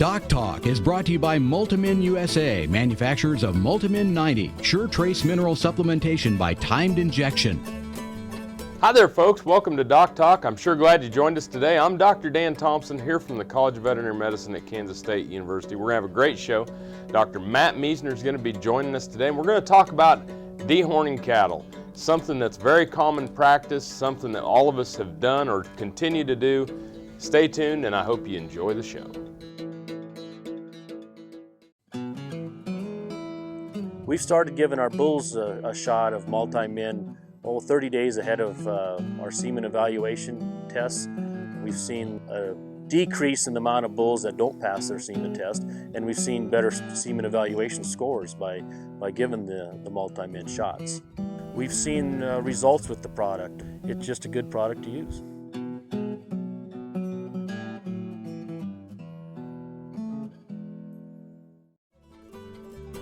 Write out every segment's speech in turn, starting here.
DocTalk is brought to you by Multimin USA, manufacturers of Multimin 90, Sure Trace Mineral Supplementation by Timed Injection. Hi there, folks. Welcome to DocTalk. I'm sure glad you joined us today. I'm Dr. Dan Thompson here from the College of Veterinary Medicine at Kansas State University. We're going to have a great show. Dr. Matt Meisner is going to be joining us today, and we're going to talk about dehorning cattle, something that's very common practice, something that all of us have done or continue to do. Stay tuned, and I hope you enjoy the show. We've started giving our bulls a shot of multi-min 30 days ahead of our semen evaluation tests. We've seen a decrease in the amount of bulls that don't pass their semen test, and we've seen better semen evaluation scores by giving the multi-min shots. We've seen results with the product. It's just a good product to use.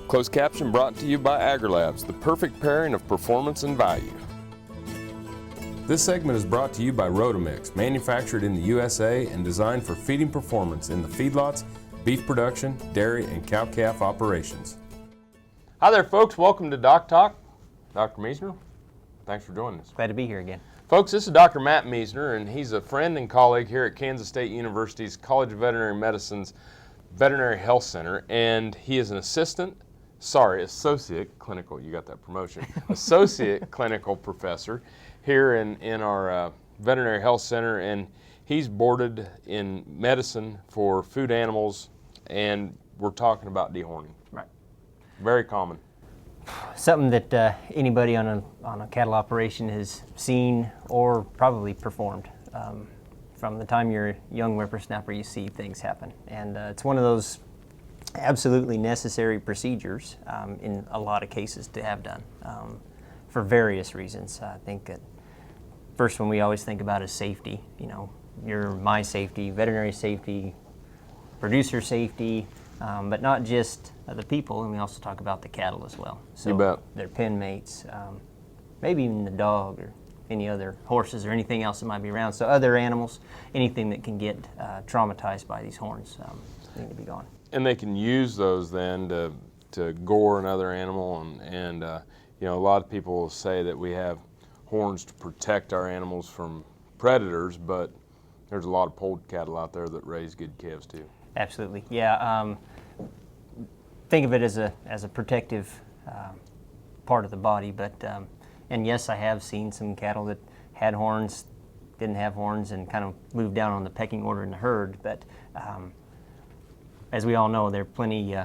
Closed caption brought to you by AgriLabs, the perfect pairing of performance and value. This segment is brought to you by Rotomix, manufactured in the USA and designed for feeding performance in the feedlots, beef production, dairy, and cow-calf operations. Hi there, folks. Welcome to DocTalk. Dr. Meisner, thanks for joining us. Glad to be here again. Folks, this is Dr. Matt Meisner, and he's a friend and colleague here at Kansas State University's College of Veterinary Medicine's Veterinary Health Center, and he is an associate clinical, you got that promotion, associate clinical professor here in our Veterinary Health Center, and he's boarded in medicine for food animals, and we're talking about dehorning. Right. Very common. Something that anybody on a cattle operation has seen or probably performed. From the time you're a young whippersnapper, you see things happen, and it's one of those absolutely necessary procedures in a lot of cases to have done for various reasons. I think that first one we always think about is safety. You know, my safety, veterinary safety, producer safety, but not just the people, and we also talk about the cattle as well. So you bet. Their pen mates, maybe even the dog or any other horses or anything else that might be around. So other animals, anything that can get traumatized by these horns need to be gone. And they can use those then to gore another animal, and you know, a lot of people will say that we have horns to protect our animals from predators, but there's a lot of polled cattle out there that raise good calves too. Absolutely, yeah. Think of it as a protective part of the body, but and yes, I have seen some cattle that had horns, didn't have horns, and kind of moved down on the pecking order in the herd, but as we all know, they're plenty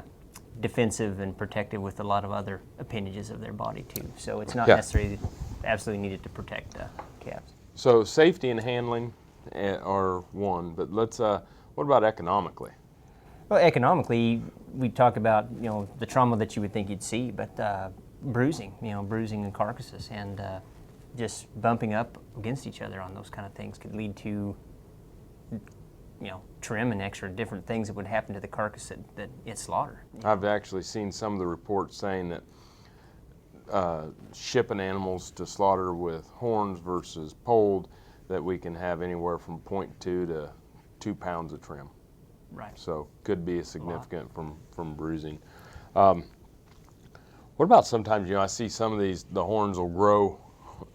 defensive and protective with a lot of other appendages of their body too. So it's not necessarily absolutely needed to protect calves. So safety and handling are one, but let's. What about economically? Well, economically, we talk about the trauma that you would think you'd see, but bruising, bruising in carcasses, and just bumping up against each other on those kind of things could lead to trim and extra different things that would happen to the carcass that it's slaughtered. I've actually seen some of the reports saying that shipping animals to slaughter with horns versus polled, that we can have anywhere from 0.2 to 2 pounds of trim. Right. So could be significant from bruising. What about sometimes, I see some of the horns will grow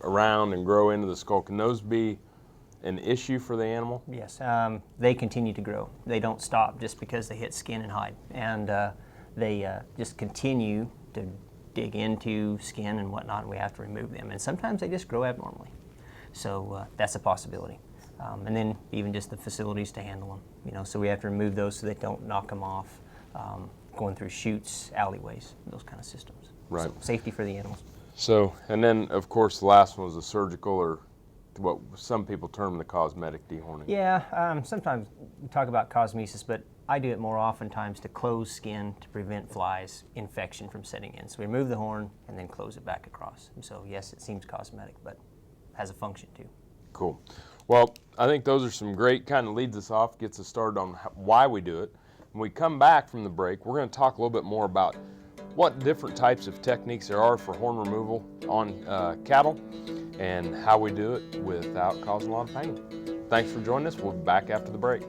around and grow into the skull. Can those be an issue for the animal? Yes, they continue to grow. They don't stop just because they hit skin and hide, and they just continue to dig into skin and whatnot, and we have to remove them. And sometimes they just grow abnormally, so that's a possibility. And then even just the facilities to handle them, so we have to remove those so they don't knock them off, going through chutes, alleyways, those kind of systems. Right. So safety for the animals. So, and then of course the last one was the surgical, or what some people term the cosmetic dehorning. Yeah, sometimes we talk about cosmesis, but I do it more oftentimes to close skin to prevent flies infection from setting in. So we remove the horn and then close it back across. And so yes, it seems cosmetic, but has a function too. Cool. Well, I think those are some great, kind of leads us off, gets us started on why we do it. When we come back from the break, we're going to talk a little bit more about what different types of techniques there are for horn removal on cattle, and how we do it without causing a lot of pain. Thanks for joining us. We'll be back after the break.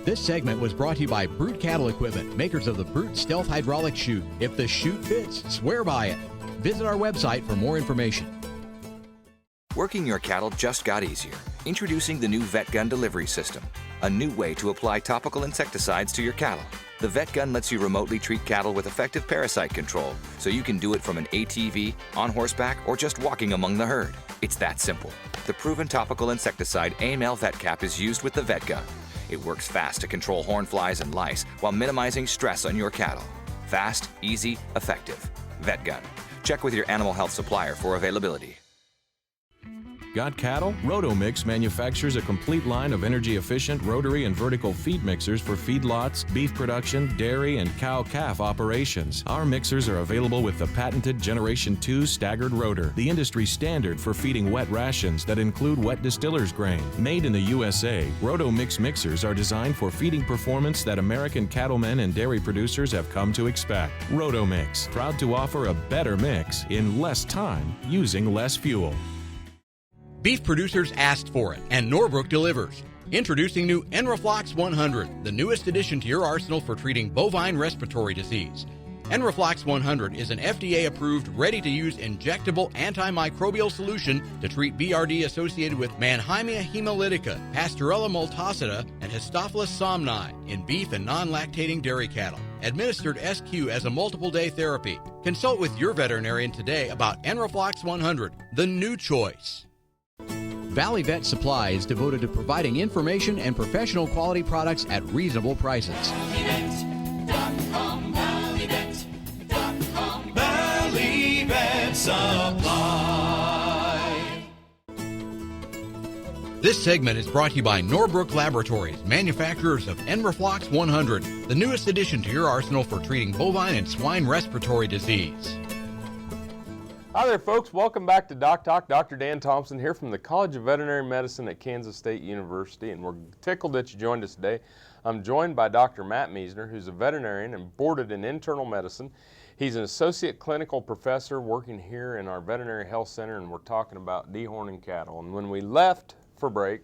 This segment was brought to you by Brute Cattle Equipment, makers of the Brute Stealth Hydraulic Chute. If the chute fits, swear by it. Visit our website for more information. Working your cattle just got easier. Introducing the new VetGun delivery system, a new way to apply topical insecticides to your cattle. The VetGun lets you remotely treat cattle with effective parasite control, so you can do it from an ATV, on horseback, or just walking among the herd. It's that simple. The proven topical insecticide AML VetCap is used with the VetGun. It works fast to control horn flies and lice while minimizing stress on your cattle. Fast, easy, effective. VetGun. Check with your animal health supplier for availability. Got cattle? Rotomix manufactures a complete line of energy-efficient rotary and vertical feed mixers for feedlots, beef production, dairy, and cow-calf operations. Our mixers are available with the patented Generation 2 staggered rotor, the industry standard for feeding wet rations that include wet distiller's grain. Made in the USA, Rotomix mixers are designed for feeding performance that American cattlemen and dairy producers have come to expect. Rotomix, proud to offer a better mix in less time using less fuel. Beef producers asked for it, and Norbrook delivers. Introducing new Enroflox 100, the newest addition to your arsenal for treating bovine respiratory disease. Enroflox 100 is an FDA-approved, ready-to-use injectable antimicrobial solution to treat BRD associated with Mannheimia hemolytica, Pasteurella multocida, and Histophilus somni in beef and non-lactating dairy cattle. Administered SQ as a multiple-day therapy. Consult with your veterinarian today about Enroflox 100, the new choice. Valley Vet Supply is devoted to providing information and professional quality products at reasonable prices. ValleyVet.com, ValleyVet.com, Valley Vet Supply. This segment is brought to you by Norbrook Laboratories, manufacturers of Enroflox 100, the newest addition to your arsenal for treating bovine and swine respiratory disease. Hi there, folks. Welcome back to DocTalk. Dr. Dan Thompson here from the College of Veterinary Medicine at Kansas State University, and we're tickled that you joined us today. I'm joined by Dr. Matt Miesner, who's a veterinarian and boarded in internal medicine. He's an associate clinical professor working here in our veterinary health center, and we're talking about dehorning cattle. And when we left for break,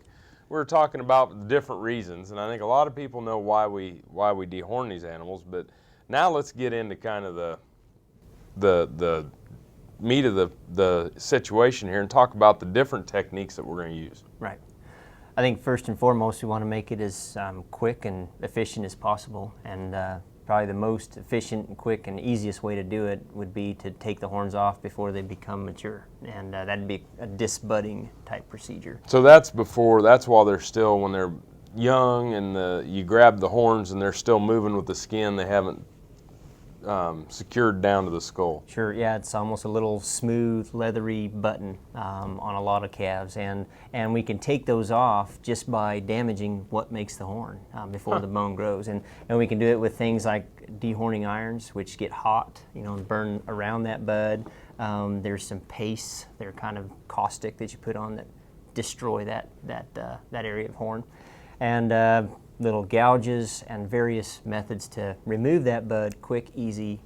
we were talking about different reasons, and I think a lot of people know why we dehorn these animals. But now let's get into kind of the meat of the situation here and talk about the different techniques that we're going to use. Right. I think first and foremost we want to make it as quick and efficient as possible, and probably the most efficient and quick and easiest way to do it would be to take the horns off before they become mature, and that'd be a disbudding type procedure. So that's while they're still, when they're young, and you grab the horns and they're still moving with the skin, they haven't secured down to the skull. Sure, yeah, it's almost a little smooth, leathery button on a lot of calves, and we can take those off just by damaging what makes the horn before the bone grows, and we can do it with things like dehorning irons, which get hot, and burn around that bud. There's some pastes that are kind of caustic that you put on that destroy that area of horn, and little gouges and various methods to remove that bud quick, easy,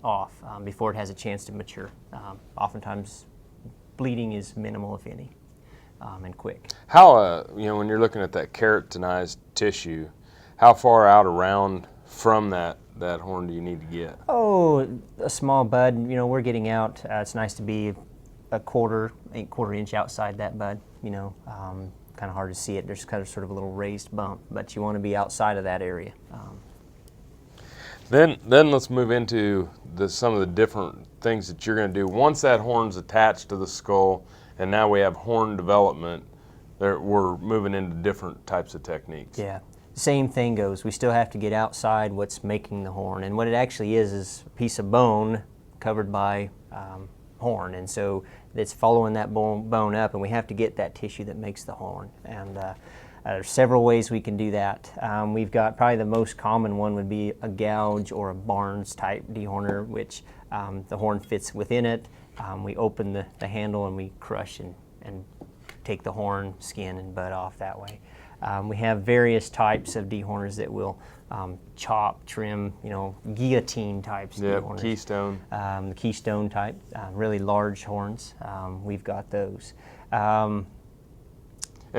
off before it has a chance to mature. Oftentimes bleeding is minimal, if any, and quick. How, when you're looking at that keratinized tissue, how far out around from that horn do you need to get? Oh, a small bud, we're getting out. It's nice to be a quarter inch outside that bud, kind of hard to see it. There's kind of sort of a little raised bump, but you want to be outside of that area. Then let's move into some of the different things that you're going to do. Once that horn's attached to the skull, and now we have horn development, we're moving into different types of techniques. Yeah, same thing goes. We still have to get outside what's making the horn, and what it actually is a piece of bone covered by horn, and so it's following that bone up, and we have to get that tissue that makes the horn. And there's several ways we can do that. We've got probably the most common one would be a gouge or a Barnes type dehorner, which the horn fits within it. We open the handle and we crush and take the horn, skin, and bud off that way. We have various types of dehorners that will chop, trim, guillotine types. Yeah, dehorners. keystone. The keystone type, really large horns. We've got those. And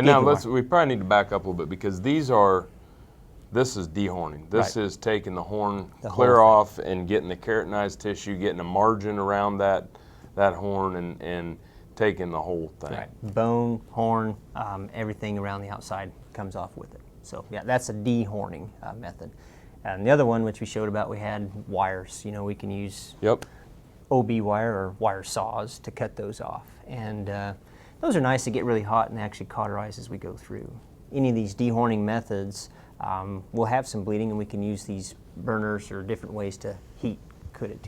now we probably need to back up a little bit, because these are This is dehorning. This Right. is taking the horn The clear whole off and getting the keratinized tissue, getting a margin around that horn, and taking the whole thing. Right. Bone, horn, everything around the outside comes off with it. So yeah, that's a dehorning method. And the other one, which we showed about, we had wires. You know, we can use Yep. OB wire or wire saws to cut those off. And those are nice to get really hot and actually cauterize as we go through. Any of these dehorning methods will have some bleeding, and we can use these burners or different ways to heat coat it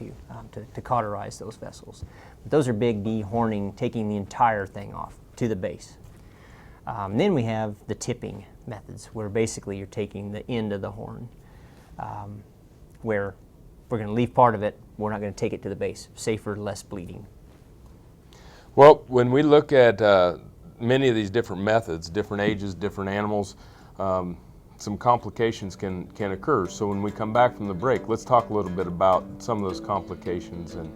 to cauterize those vessels. But those are big dehorning, taking the entire thing off to the base. Then we have the tipping methods, where basically you're taking the end of the horn, where we're going to leave part of it, we're not going to take it to the base. Safer, less bleeding. Well, when we look at many of these different methods, different ages, different animals, some complications can occur. So when we come back from the break, let's talk a little bit about some of those complications, and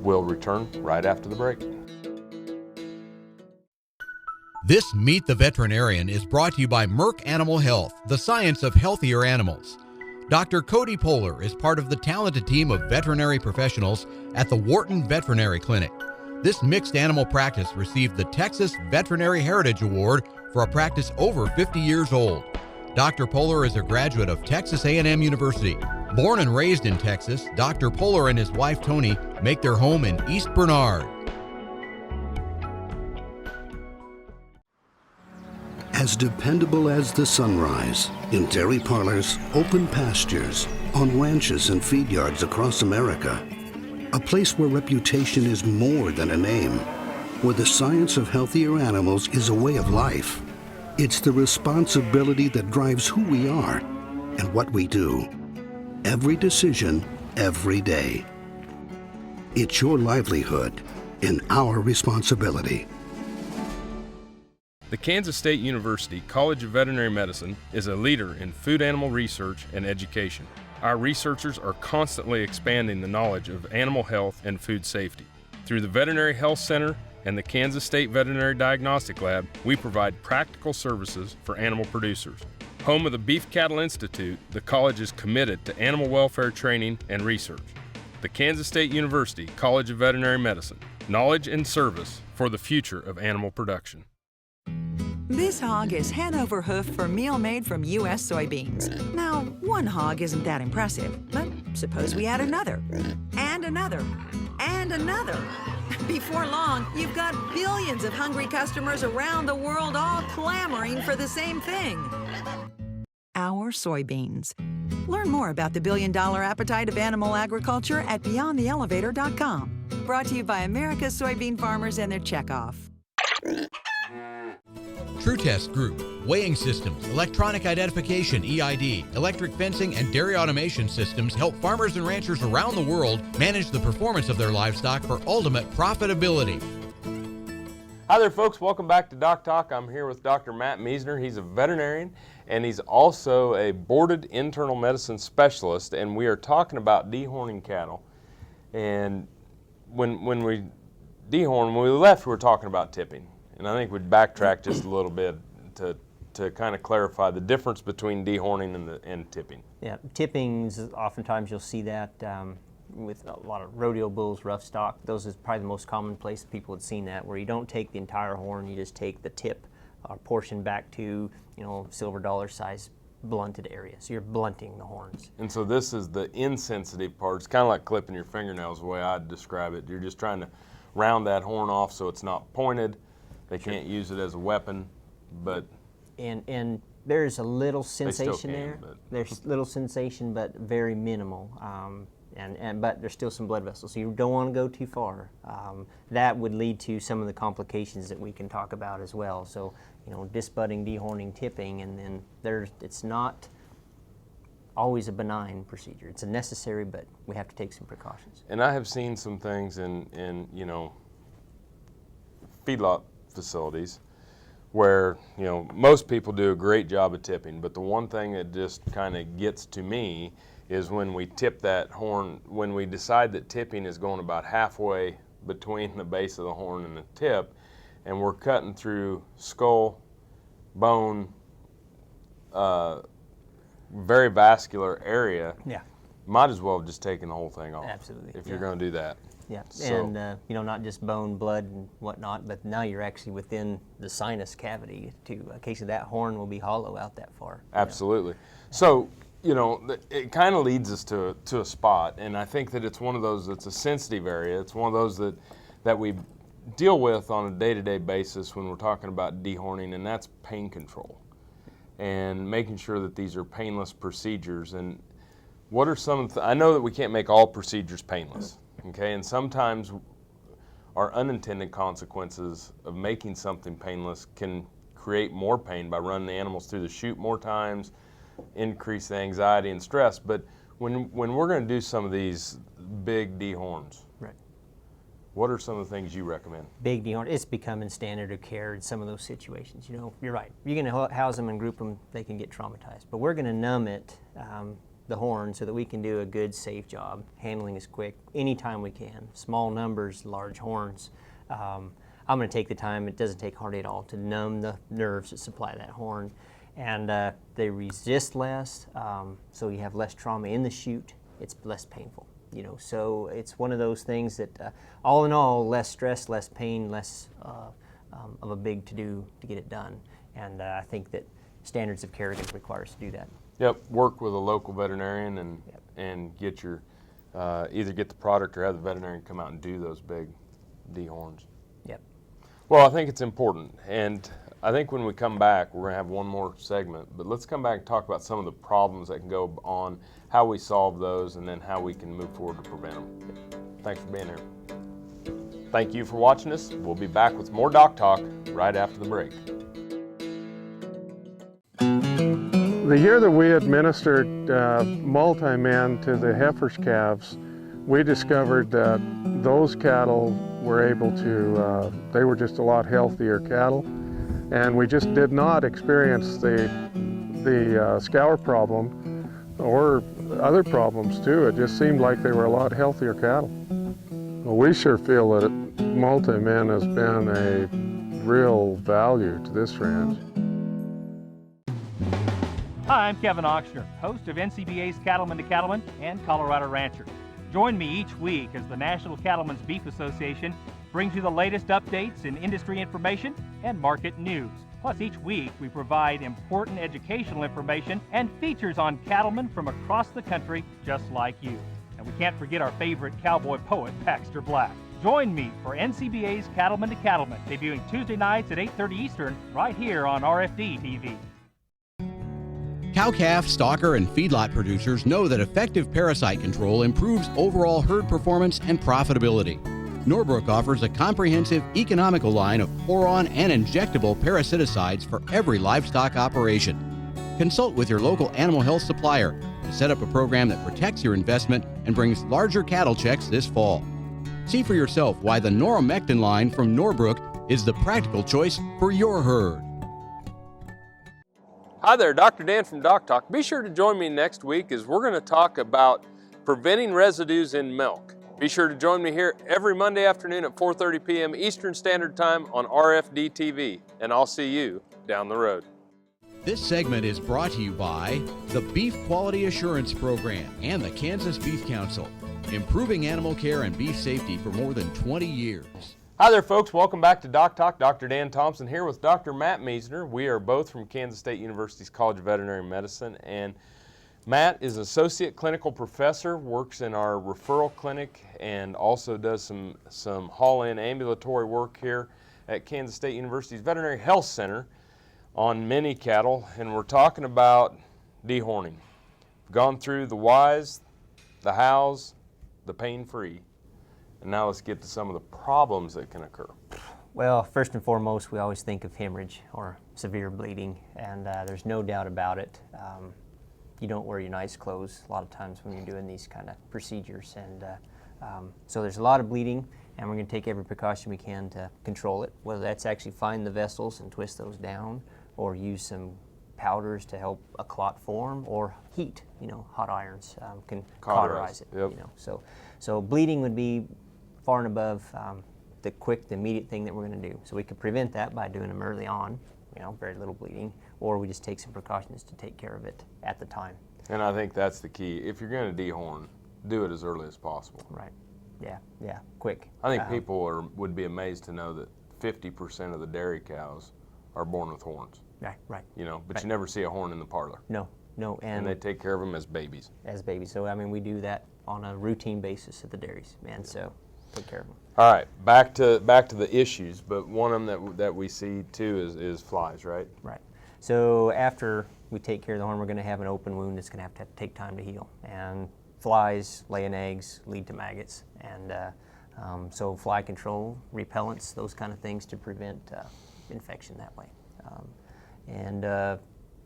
we'll return right after the break. This Meet the Veterinarian is brought to you by Merck Animal Health, the science of healthier animals. Dr. Cody Poehler is part of the talented team of veterinary professionals at the Wharton Veterinary Clinic. This mixed animal practice received the Texas Veterinary Heritage Award for a practice over 50 years old. Dr. Poehler is a graduate of Texas A&M University. Born and raised in Texas, Dr. Poehler and his wife Toni make their home in East Bernard. As dependable as the sunrise, in dairy parlors, open pastures, on ranches and feed yards across America. A place where reputation is more than a name, where the science of healthier animals is a way of life. It's the responsibility that drives who we are and what we do. Every decision, every day. It's your livelihood and our responsibility. The Kansas State University College of Veterinary Medicine is a leader in food animal research and education. Our researchers are constantly expanding the knowledge of animal health and food safety. Through the Veterinary Health Center and the Kansas State Veterinary Diagnostic Lab, we provide practical services for animal producers. Home of the Beef Cattle Institute, the college is committed to animal welfare training and research. The Kansas State University College of Veterinary Medicine, knowledge and service for the future of animal production. This hog is head over hoof for meal made from U.S. soybeans. Now, one hog isn't that impressive, but suppose we add another, and another, and another. Before long, you've got billions of hungry customers around the world all clamoring for the same thing. Our soybeans. Learn more about the billion-dollar appetite of animal agriculture at BeyondTheElevator.com. Brought to you by America's soybean farmers and their checkoff. TrueTest Group, weighing systems, electronic identification EID, electric fencing, and dairy automation systems help farmers and ranchers around the world manage the performance of their livestock for ultimate profitability. Hi there, folks. Welcome back to DocTalk. I'm here with Dr. Matt Miesner. He's a veterinarian, and he's also a boarded internal medicine specialist, and we are talking about dehorning cattle. And when we dehorn, when we left, we were talking about tipping. And I think we'd backtrack just a little bit to kind of clarify the difference between dehorning and tipping. Yeah, tippings, oftentimes you'll see that with a lot of rodeo bulls, rough stock. Those is probably the most common place people had seen that, where you don't take the entire horn, you just take the tip or portion back to, silver dollar size blunted area. So you're blunting the horns. And so this is the insensitive part. It's kind of like clipping your fingernails, the way I'd describe it. You're just trying to round that horn off so it's not pointed. They can't use it as a weapon, but... And there's a little sensation can, there. There's little sensation, but very minimal. But there's still some blood vessels, so you don't want to go too far. That would lead to some of the complications that we can talk about as well. So, disbudding, dehorning, tipping, and then it's not always a benign procedure. It's a necessary, but we have to take some precautions. And I have seen some things in feedlot facilities where most people do a great job of tipping, but the one thing that just kind of gets to me is when we tip that horn, when we decide that tipping is going about halfway between the base of the horn and the tip, and we're cutting through skull, bone, very vascular area, Yeah. might as well have just taken the whole thing off. Absolutely, If you're going to do that. Yeah, So- and you know, not just bone, blood, and whatnot, but now you're actually within the sinus cavity. In case of that horn will be hollow out that far. Absolutely. So, you know, it kind of leads us to a spot, and I think that it's one of those that's a sensitive area. It's one of those that we deal with on a day-to-day basis when we're talking about dehorning, and that's pain control and making sure that these are painless procedures. And what are some of the, I know that we can't make all procedures painless, okay, and sometimes our unintended consequences of making something painless can create more pain by running the animals through the chute more times, increase the anxiety and stress. But when we're going to do some of these big dehorns, Right. what are some of the things you recommend? Big dehorn, it's becoming standard of care in some of those situations. You know, you're right. You're going to house them and group them, they can get traumatized. But we're going to numb it, the horn, so that we can do a good, safe job. Handling is quick, anytime we can. Small numbers, large horns. I'm going to take the time, it doesn't take hardly at all, to numb the nerves that supply that horn. And they resist less, so you have less trauma in the chute. It's less painful. You know, so it's one of those things that, all in all, less stress, less pain, less of a big to-do to get it done. And I think that standards of care are going to require us to do that. Yep, work with a local veterinarian and get your, either get the product or have the veterinarian come out and do those big dehorns. Yep. Well, I think it's important, and I think when we come back, we're going to have one more segment, but let's come back and talk about some of the problems that can go on, how we solve those, and then how we can move forward to prevent them. Thanks for being here. Thank you for watching us. We'll be back with more Doc Talk right after the break. The year that we administered multi-men to the heifer's calves, we discovered that those cattle were able to, they were just a lot healthier cattle, and we just did not experience the scour problem or other problems too. It just seemed like they were a lot healthier cattle. Well, we sure feel that multi-men has been a real value to this ranch. Hi, I'm Kevin Ochsner, host of NCBA's Cattleman to Cattleman and Colorado Rancher. Join me each week as the National Cattlemen's Beef Association brings you the latest updates in industry information and market news. Plus, each week we provide important educational information and features on cattlemen from across the country just like you. And we can't forget our favorite cowboy poet, Baxter Black. Join me for NCBA's Cattleman to Cattleman, debuting Tuesday nights at 8:30 Eastern, right here on RFD TV. Cow-calf, stocker, and feedlot producers know that effective parasite control improves overall herd performance and profitability. Norbrook offers a comprehensive, economical line of pour-on and injectable parasiticides for every livestock operation. Consult with your local animal health supplier to set up a program that protects your investment and brings larger cattle checks this fall. See for yourself why the Noromectin line from Norbrook is the practical choice for your herd. Hi there, Dr. Dan from DocTalk. Be sure to join me next week as we're going to talk about preventing residues in milk. Be sure to join me here every Monday afternoon at 4:30 p.m. Eastern Standard Time on RFD TV, and I'll see you down the road. This segment is brought to you by the Beef Quality Assurance Program and the Kansas Beef Council, improving animal care and beef safety for more than 20 years. Hi there, folks. Welcome back to Doc Talk. Dr. Dan Thompson here with Dr. Matt Miesner. We are both from Kansas State University's College of Veterinary Medicine, and Matt is Associate Clinical Professor, works in our referral clinic, and also does some haul-in ambulatory work here at Kansas State University's Veterinary Health Center on many cattle, and we're talking about dehorning. We've gone through the whys, the hows, the pain-free. And now let's get to some of the problems that can occur. Well, first and foremost, we always think of hemorrhage or severe bleeding, and there's no doubt about it. You don't wear your nice clothes a lot of times when you're doing these kind of procedures, and so there's a lot of bleeding, and we're going to take every precaution we can to control it, whether that's actually find the vessels and twist those down, or use some powders to help a clot form, or heat, hot irons can cauterize it. Yep. So bleeding would be far and above the immediate thing that we're going to do. So we could prevent that by doing them early on, very little bleeding, or we just take some precautions to take care of it at the time. And I think that's the key. If you're going to dehorn, do it as early as possible. Right. Yeah, quick. I think people would be amazed to know that 50% of the dairy cows are born with horns. Right. You know, but you never see a horn in the parlor. No, and they take care of them as babies. So, I mean, we do that on a routine basis at the dairies, so take care of them. All right, back to the issues, but one of them that we see too is flies, right? Right. So after we take care of the horn, we're going to have an open wound that's going to have to take time to heal. And flies laying eggs lead to maggots, and so fly control, repellents, those kind of things to prevent infection that way.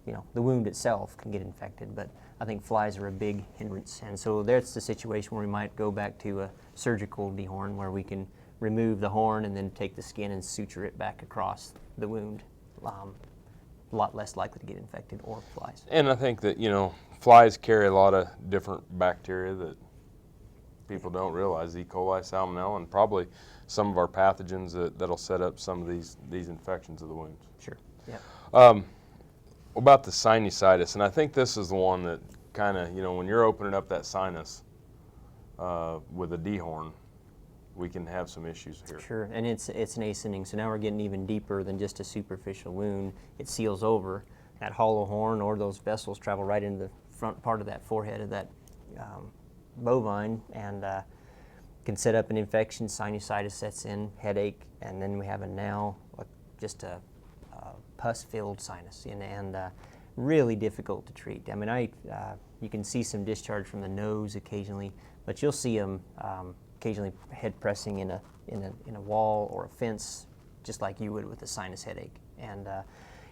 You know, the wound itself can get infected, but I think flies are a big hindrance. And so that's the situation where we might go back to a surgical dehorn, where we can remove the horn and then take the skin and suture it back across the wound. A lot less likely to get infected or flies. And I think that, you know, flies carry a lot of different bacteria that people don't realize, E. coli, salmonella, and probably some of our pathogens that'll set up some of these infections of the wounds. Sure, yeah. About the sinusitis, and I think this is the one that kind of, you know, when you're opening up that sinus with a dehorn, we can have some issues here. Sure, and it's an ascending, so now we're getting even deeper than just a superficial wound. It seals over. That hollow horn or those vessels travel right into the front part of that forehead of that bovine, and can set up an infection. Sinusitis sets in, headache, and then we have just a pus-filled sinus, and really difficult to treat. I mean, you can see some discharge from the nose occasionally, but you'll see them occasionally head pressing in a wall or a fence, just like you would with a sinus headache, and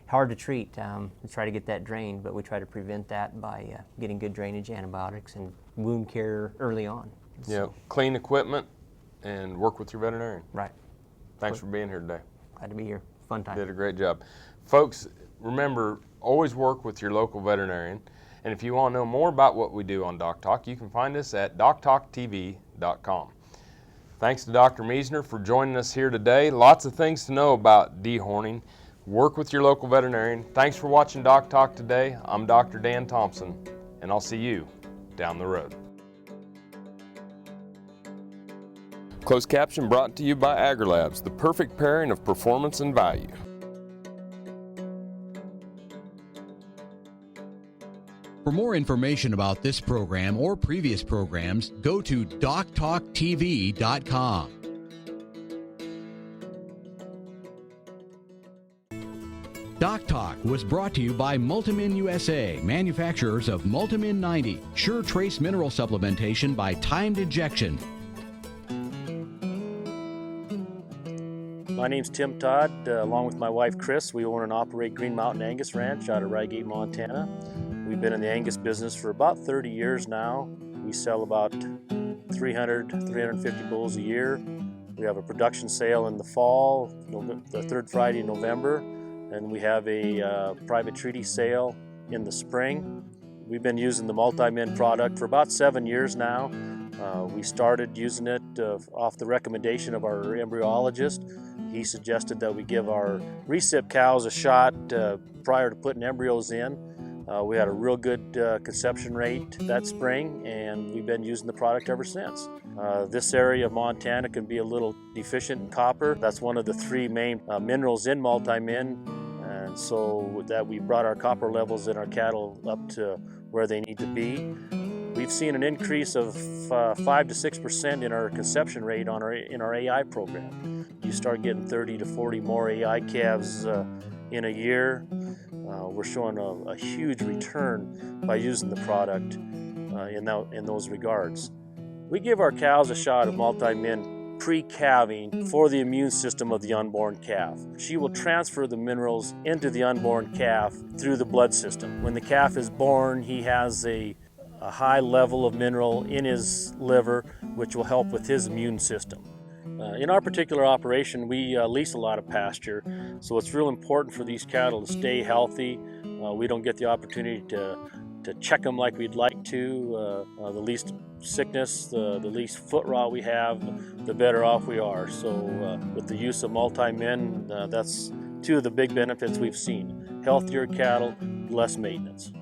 hard to treat. We try to get that drained, but we try to prevent that by getting good drainage, antibiotics, and wound care early on. Yeah, clean equipment and work with your veterinarian. Right. Thanks for being here today. Glad to be here. Fun time. Did a great job. Folks, remember, always work with your local veterinarian. And if you want to know more about what we do on DocTalk, you can find us at DocTalkTV.com. Thanks to Dr. Meisner for joining us here today. Lots of things to know about dehorning. Work with your local veterinarian. Thanks for watching DocTalk today. I'm Dr. Dan Thompson, and I'll see you down the road. Closed caption brought to you by AgriLabs, the perfect pairing of performance and value. For more information about this program or previous programs, go to DocTalkTV.com. DocTalk was brought to you by Multimin USA, manufacturers of Multimin 90, sure trace mineral supplementation by timed injection. My name's Tim Todd. Along with my wife Chris, we own and operate Green Mountain Angus Ranch out of Rygate, Montana. We've been in the Angus business for about 30 years now. We sell about 350 bulls a year. We have a production sale in the fall, the third Friday in November, and we have a private treaty sale in the spring. We've been using the Multimin product for about 7 years now. We started using it off the recommendation of our embryologist. He suggested that we give our recip cows a shot prior to putting embryos in. We had a real good conception rate that spring, and we've been using the product ever since. This area of Montana can be a little deficient in copper. That's one of the three main minerals in Multimin, and so that we brought our copper levels in our cattle up to where they need to be. We've seen an increase of 5 to 6% in our conception rate in our AI program. You start getting 30 to 40 more AI calves in a year. We're showing a huge return by using the product in those regards. We give our cows a shot of Multimin pre-calving for the immune system of the unborn calf. She will transfer the minerals into the unborn calf through the blood system. When the calf is born, he has a high level of mineral in his liver, which will help with his immune system. In our particular operation, we lease a lot of pasture, so it's real important for these cattle to stay healthy. We don't get the opportunity to check them like we'd like to. The least sickness, the least foot rot we have, the better off we are. So with the use of Multimin, that's two of the big benefits we've seen. healthier cattle, less maintenance.